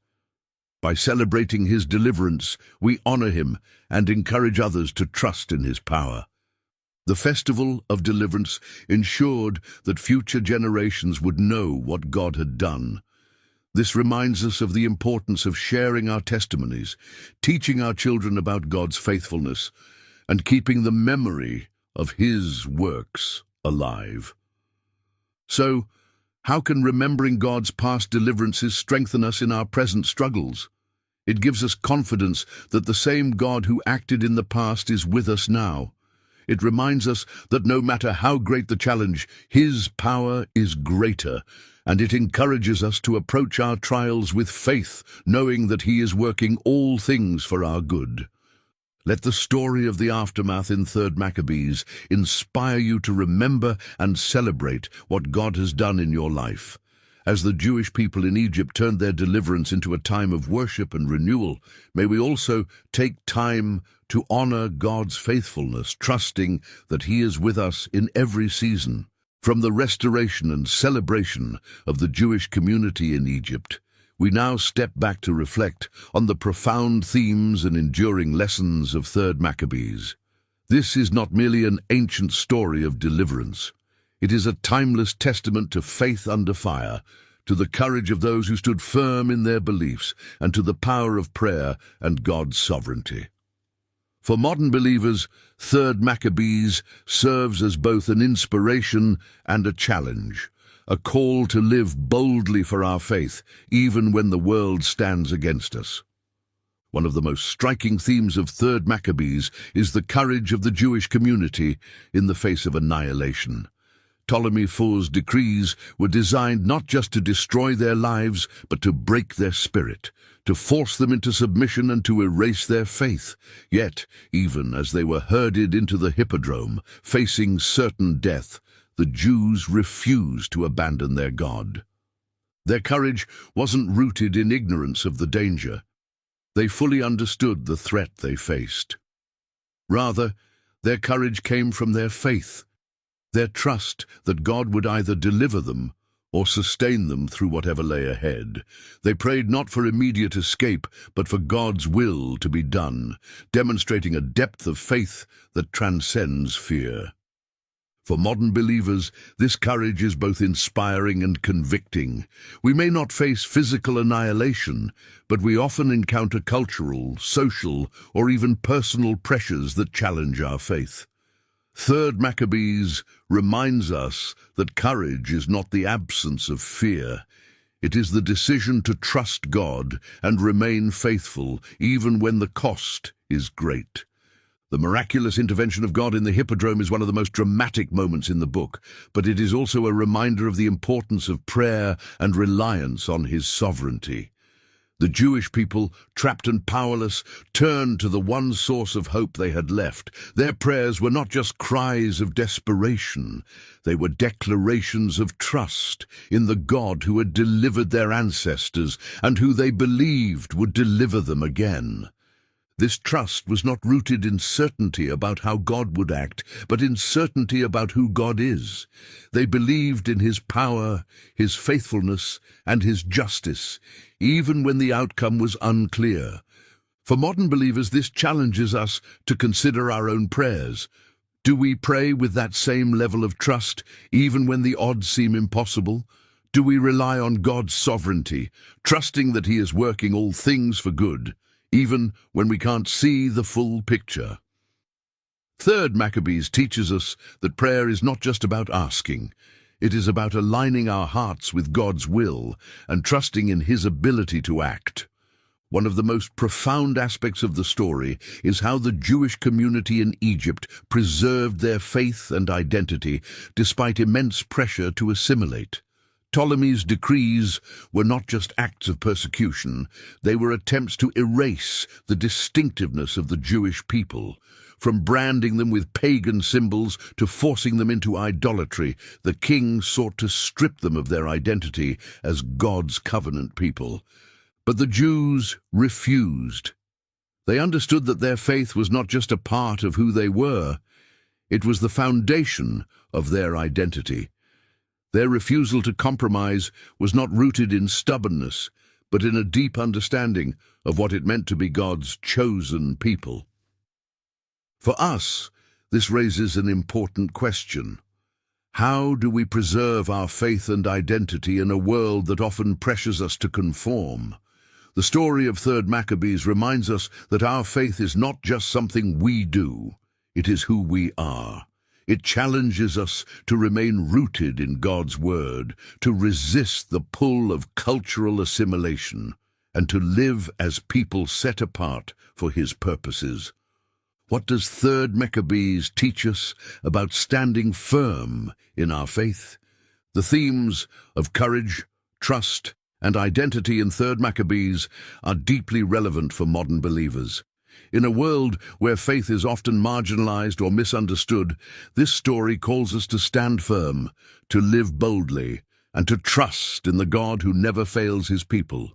By celebrating His deliverance, we honor Him and encourage others to trust in His power. The Festival of Deliverance ensured that future generations would know what God had done. This reminds us of the importance of sharing our testimonies, teaching our children about God's faithfulness, and keeping the memory of His works alive. So, how can remembering God's past deliverances strengthen us in our present struggles? It gives us confidence that the same God who acted in the past is with us now. It reminds us that no matter how great the challenge, His power is greater, and it encourages us to approach our trials with faith, knowing that He is working all things for our good. Let the story of the aftermath in 3rd Maccabees inspire you to remember and celebrate what God has done in your life. As the Jewish people in Egypt turned their deliverance into a time of worship and renewal, may we also take time to honor God's faithfulness, trusting that He is with us in every season. From the restoration and celebration of the Jewish community in Egypt, we now step back to reflect on the profound themes and enduring lessons of 3rd Maccabees. This is not merely an ancient story of deliverance. It is a timeless testament to faith under fire, to the courage of those who stood firm in their beliefs, and to the power of prayer and God's sovereignty. For modern believers, 3rd Maccabees serves as both an inspiration and a challenge, a call to live boldly for our faith, even when the world stands against us. One of the most striking themes of 3rd Maccabees is the courage of the Jewish community in the face of annihilation. Ptolemy IV's decrees were designed not just to destroy their lives, but to break their spirit, to force them into submission and to erase their faith. Yet, even as they were herded into the hippodrome, facing certain death, the Jews refused to abandon their God. Their courage wasn't rooted in ignorance of the danger. They fully understood the threat they faced. Rather, their courage came from their faith, their trust that God would either deliver them or sustain them through whatever lay ahead. They prayed not for immediate escape, but for God's will to be done, demonstrating a depth of faith that transcends fear. For modern believers, this courage is both inspiring and convicting. We may not face physical annihilation, but we often encounter cultural, social, or even personal pressures that challenge our faith. 3rd Maccabees reminds us that courage is not the absence of fear. It is the decision to trust God and remain faithful, even when the cost is great. The miraculous intervention of God in the hippodrome is one of the most dramatic moments in the book, but it is also a reminder of the importance of prayer and reliance on His sovereignty. The Jewish people, trapped and powerless, turned to the one source of hope they had left. Their prayers were not just cries of desperation. They were declarations of trust in the God who had delivered their ancestors and who they believed would deliver them again. This trust was not rooted in certainty about how God would act, but in certainty about who God is. They believed in His power, His faithfulness, and His justice, even when the outcome was unclear. For modern believers, this challenges us to consider our own prayers. Do we pray with that same level of trust, even when the odds seem impossible? Do we rely on God's sovereignty, trusting that He is working all things for good, even when we can't see the full picture? 3rd Maccabees teaches us that prayer is not just about asking. It is about aligning our hearts with God's will and trusting in His ability to act. One of the most profound aspects of the story is how the Jewish community in Egypt preserved their faith and identity despite immense pressure to assimilate. Ptolemy's decrees were not just acts of persecution, they were attempts to erase the distinctiveness of the Jewish people. From branding them with pagan symbols to forcing them into idolatry, the king sought to strip them of their identity as God's covenant people. But the Jews refused. They understood that their faith was not just a part of who they were, it was the foundation of their identity. Their refusal to compromise was not rooted in stubbornness, but in a deep understanding of what it meant to be God's chosen people. For us, this raises an important question. How do we preserve our faith and identity in a world that often pressures us to conform? The story of 3rd Maccabees reminds us that our faith is not just something we do, it is who we are. It challenges us to remain rooted in God's word, to resist the pull of cultural assimilation, and to live as people set apart for his purposes. What does 3rd Maccabees teach us about standing firm in our faith? The themes of courage, trust, and identity in 3rd Maccabees are deeply relevant for modern believers. In a world where faith is often marginalized or misunderstood, this story calls us to stand firm, to live boldly, and to trust in the God who never fails his people.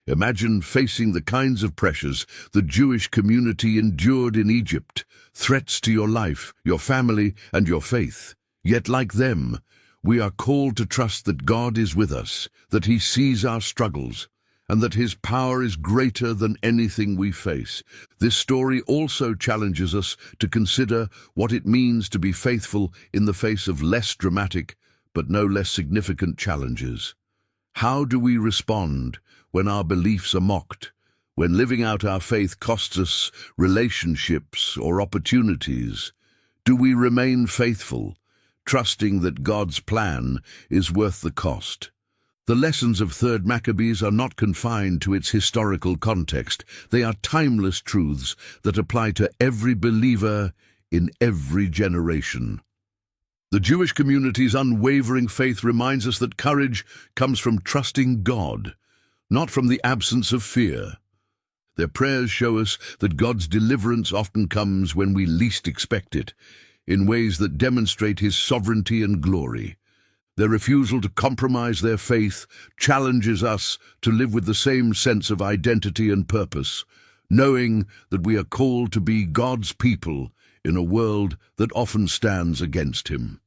Imagine facing the kinds of pressures the Jewish community endured in Egypt, threats to your life, your family, and your faith. Yet like them, we are called to trust that God is with us, that he sees our struggles, and that his power is greater than anything we face. This story also challenges us to consider what it means to be faithful in the face of less dramatic but no less significant challenges. How do we respond when our beliefs are mocked, when living out our faith costs us relationships or opportunities? Do we remain faithful, trusting that God's plan is worth the cost? The lessons of 3rd Maccabees are not confined to its historical context. They are timeless truths that apply to every believer in every generation. The Jewish community's unwavering faith reminds us that courage comes from trusting God, not from the absence of fear. Their prayers show us that God's deliverance often comes when we least expect it, in ways that demonstrate his sovereignty and glory. Their refusal to compromise their faith challenges us to live with the same sense of identity and purpose, knowing that we are called to be God's people in a world that often stands against him.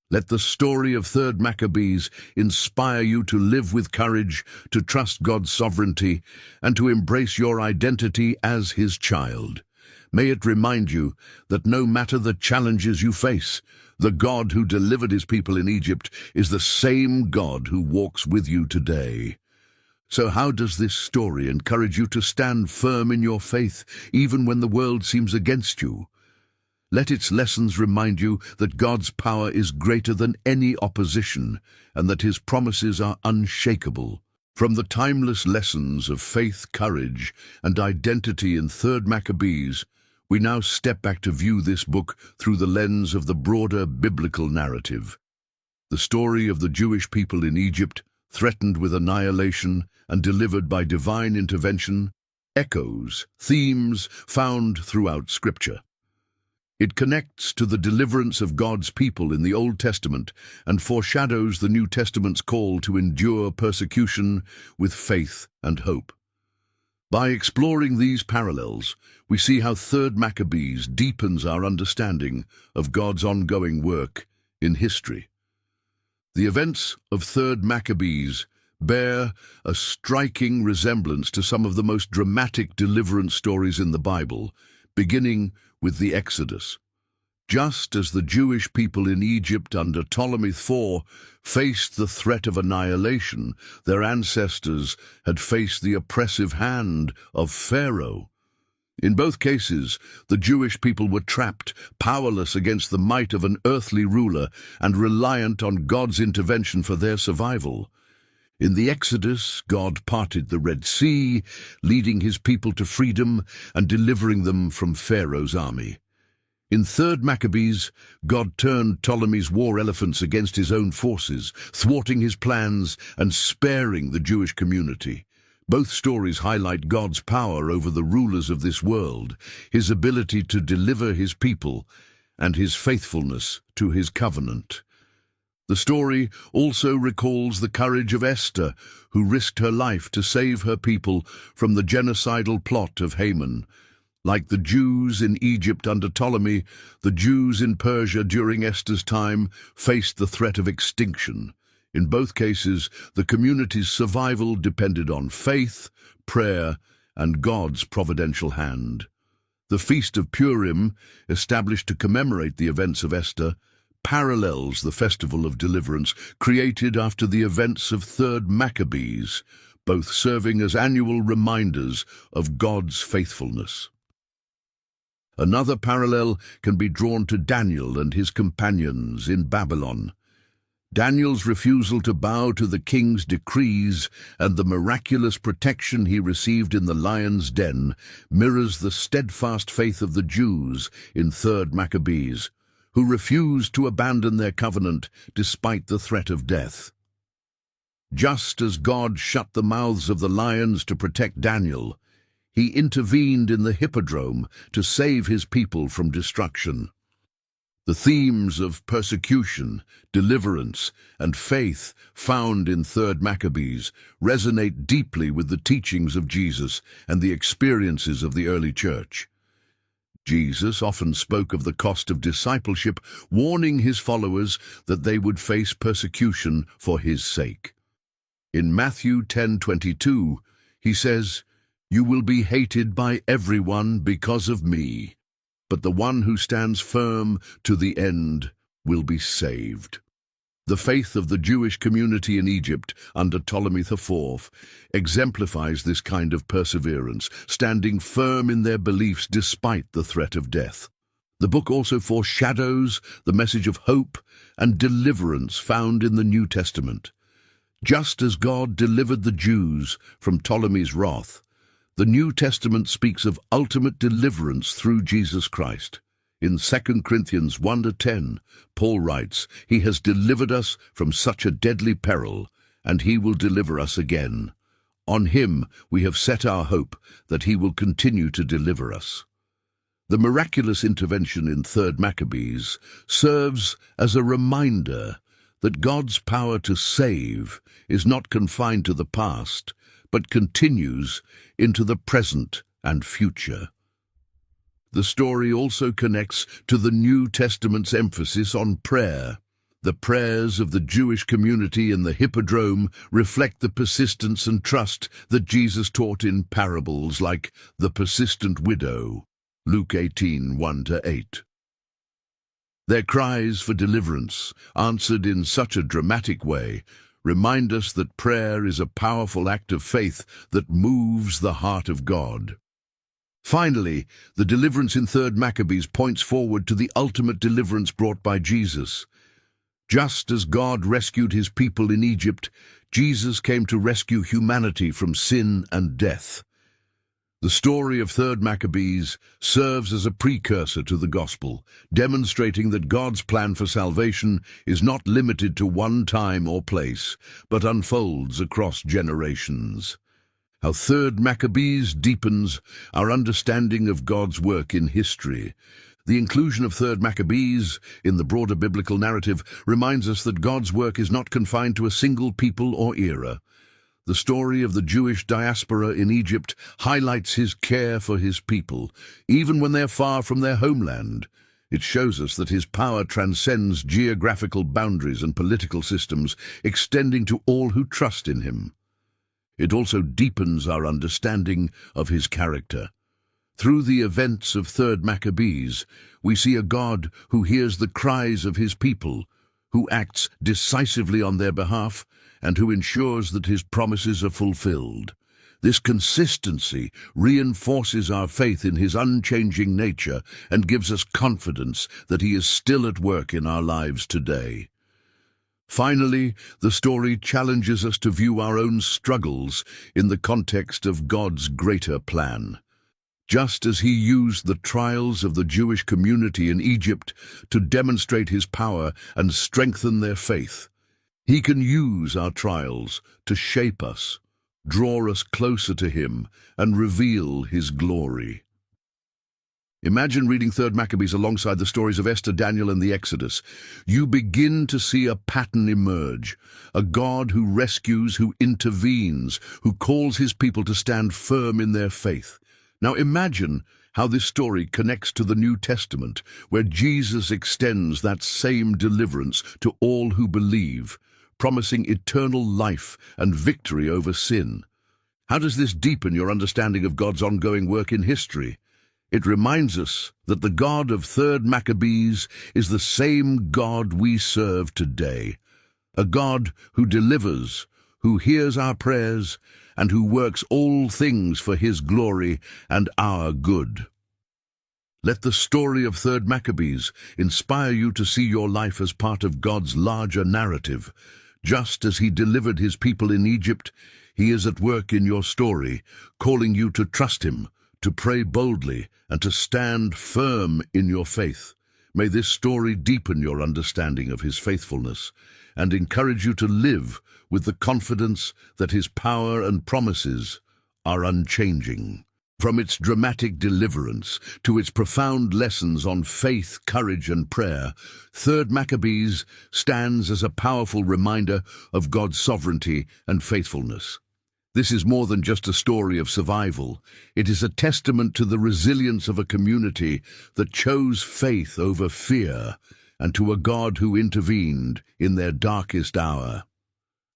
Let the story of 3rd Maccabees inspire you to live with courage, to trust God's sovereignty, and to embrace your identity as his child. May it remind you that no matter the challenges you face, the God who delivered his people in Egypt is the same God who walks with you today. So how does this story encourage you to stand firm in your faith, even when the world seems against you? Let its lessons remind you that God's power is greater than any opposition, and that his promises are unshakable. From the timeless lessons of faith, courage, and identity in 3rd Maccabees, we now step back to view this book through the lens of the broader biblical narrative. The story of the Jewish people in Egypt, threatened with annihilation and delivered by divine intervention, echoes themes found throughout Scripture. It connects to the deliverance of God's people in the Old Testament and foreshadows the New Testament's call to endure persecution with faith and hope. By exploring these parallels, we see how 3rd Maccabees deepens our understanding of God's ongoing work in history. The events of 3rd Maccabees bear a striking resemblance to some of the most dramatic deliverance stories in the Bible, beginning with the Exodus. Just as the Jewish people in Egypt under Ptolemy IV faced the threat of annihilation, their ancestors had faced the oppressive hand of Pharaoh. In both cases, the Jewish people were trapped, powerless against the might of an earthly ruler and reliant on God's intervention for their survival. In the Exodus, God parted the Red Sea, leading his people to freedom and delivering them from Pharaoh's army. In 3rd Maccabees, God turned Ptolemy's war elephants against his own forces, thwarting his plans and sparing the Jewish community. Both stories highlight God's power over the rulers of this world, his ability to deliver his people, and his faithfulness to his covenant. The story also recalls the courage of Esther, who risked her life to save her people from the genocidal plot of Haman. Like the Jews in Egypt under Ptolemy, the Jews in Persia during Esther's time faced the threat of extinction. In both cases, the community's survival depended on faith, prayer, and God's providential hand. The Feast of Purim, established to commemorate the events of Esther, parallels the festival of deliverance created after the events of 3rd Maccabees, both serving as annual reminders of God's faithfulness. Another parallel can be drawn to Daniel and his companions in Babylon. Daniel's refusal to bow to the king's decrees and the miraculous protection he received in the lion's den mirrors the steadfast faith of the Jews in 3rd Maccabees, who refused to abandon their covenant despite the threat of death. Just as God shut the mouths of the lions to protect Daniel, he intervened in the hippodrome to save his people from destruction. The themes of persecution, deliverance, and faith found in 3rd Maccabees resonate deeply with the teachings of Jesus and the experiences of the early church. Jesus often spoke of the cost of discipleship, warning his followers that they would face persecution for his sake. In Matthew 10:22, he says, "You will be hated by everyone because of me, but the one who stands firm to the end will be saved." The faith of the Jewish community in Egypt under Ptolemy IV exemplifies this kind of perseverance, standing firm in their beliefs despite the threat of death. The book also foreshadows the message of hope and deliverance found in the New Testament. Just as God delivered the Jews from Ptolemy's wrath, the New Testament speaks of ultimate deliverance through Jesus Christ. In 2 Corinthians 1-10, Paul writes, "He has delivered us from such a deadly peril, and he will deliver us again. On him we have set our hope that he will continue to deliver us." The miraculous intervention in 3rd Maccabees serves as a reminder that God's power to save is not confined to the past, but continues into the present and future. The story also connects to the New Testament's emphasis on prayer. The prayers of the Jewish community in the hippodrome reflect the persistence and trust that Jesus taught in parables like the persistent widow, Luke 18:1-8. Their cries for deliverance, answered in such a dramatic way, remind us that prayer is a powerful act of faith that moves the heart of God. Finally, the deliverance in 3rd Maccabees points forward to the ultimate deliverance brought by Jesus. Just as God rescued his people in Egypt, Jesus came to rescue humanity from sin and death. The story of 3rd Maccabees serves as a precursor to the gospel, demonstrating that God's plan for salvation is not limited to one time or place, but unfolds across generations. How 3rd Maccabees deepens our understanding of God's work in history. The inclusion of 3rd Maccabees in the broader biblical narrative reminds us that God's work is not confined to a single people or era. The story of the Jewish diaspora in Egypt highlights his care for his people, even when they're far from their homeland. It shows us that his power transcends geographical boundaries and political systems, extending to all who trust in him. It also deepens our understanding of his character. Through the events of 3rd Maccabees, we see a God who hears the cries of his people, who acts decisively on their behalf, and who ensures that his promises are fulfilled. This consistency reinforces our faith in his unchanging nature and gives us confidence that he is still at work in our lives today. Finally, the story challenges us to view our own struggles in the context of God's greater plan. Just as he used the trials of the Jewish community in Egypt to demonstrate his power and strengthen their faith, he can use our trials to shape us, draw us closer to him, and reveal his glory. Imagine reading 3rd Maccabees alongside the stories of Esther, Daniel, and the Exodus. You begin to see a pattern emerge, a God who rescues, who intervenes, who calls his people to stand firm in their faith. Now imagine how this story connects to the New Testament, where Jesus extends that same deliverance to all who believe, promising eternal life and victory over sin. How does this deepen your understanding of God's ongoing work in history? It reminds us that the God of 3rd Maccabees is the same God we serve today, a God who delivers, who hears our prayers, and who works all things for his glory and our good. Let the story of 3rd Maccabees inspire you to see your life as part of God's larger narrative. Just as he delivered his people in Egypt, he is at work in your story, calling you to trust him, to pray boldly, and to stand firm in your faith. May this story deepen your understanding of his faithfulness and encourage you to live with the confidence that his power and promises are unchanging. From its dramatic deliverance to its profound lessons on faith, courage, and prayer, 3rd Maccabees stands as a powerful reminder of God's sovereignty and faithfulness. This is more than just a story of survival. It is a testament to the resilience of a community that chose faith over fear, and to a God who intervened in their darkest hour.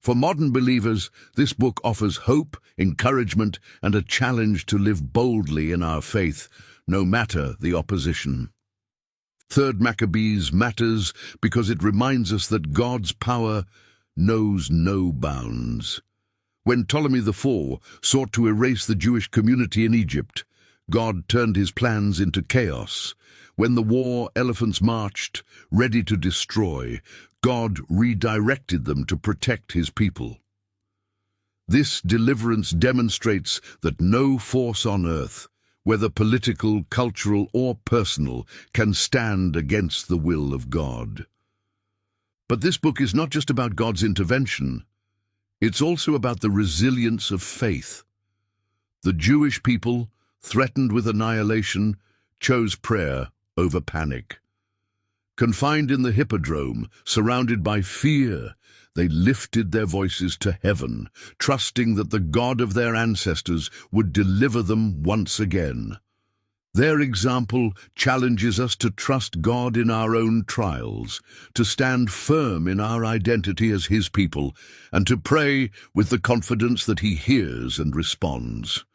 For modern believers, this book offers hope, encouragement, and a challenge to live boldly in our faith, no matter the opposition. 3rd Maccabees matters because it reminds us that God's power knows no bounds. When Ptolemy IV sought to erase the Jewish community in Egypt, God turned his plans into chaos. When the war elephants marched, ready to destroy, God redirected them to protect his people. This deliverance demonstrates that no force on earth, whether political, cultural, or personal, can stand against the will of God. But this book is not just about God's intervention. It's also about the resilience of faith. The Jewish people, threatened with annihilation, chose prayer over panic. Confined in the hippodrome, surrounded by fear, they lifted their voices to heaven, trusting that the God of their ancestors would deliver them once again. Their example challenges us to trust God in our own trials, to stand firm in our identity as his people, and to pray with the confidence that he hears and responds.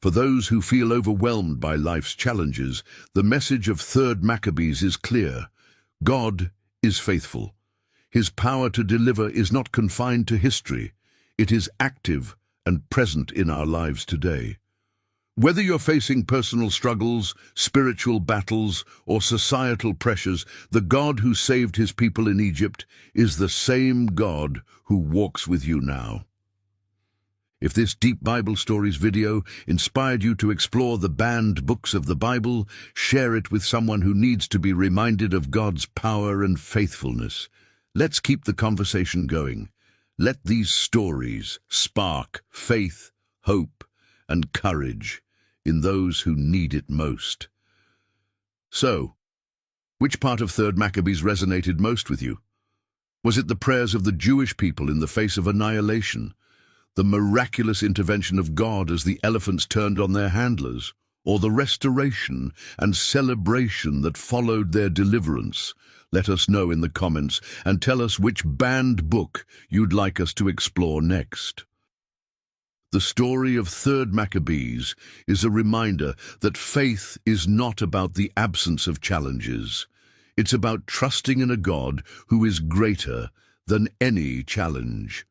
For those who feel overwhelmed by life's challenges, the message of 3rd Maccabees is clear. God is faithful. His power to deliver is not confined to history. It is active and present in our lives today. Whether you're facing personal struggles, spiritual battles, or societal pressures, the God who saved his people in Egypt is the same God who walks with you now. If this Deep Bible Stories video inspired you to explore the banned books of the Bible, share it with someone who needs to be reminded of God's power and faithfulness. Let's keep the conversation going. Let these stories spark faith, hope, and courage in those who need it most. So, which part of 3rd Maccabees resonated most with you? Was it the prayers of the Jewish people in the face of annihilation, the miraculous intervention of God as the elephants turned on their handlers, or the restoration and celebration that followed their deliverance? Let us know in the comments and tell us which banned book you'd like us to explore next. The story of 3rd Maccabees is a reminder that faith is not about the absence of challenges. It's about trusting in a God who is greater than any challenge.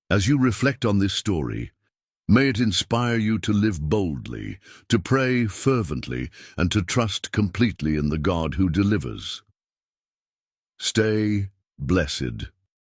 As you reflect on this story, may it inspire you to live boldly, to pray fervently, and to trust completely in the God who delivers. Stay blessed.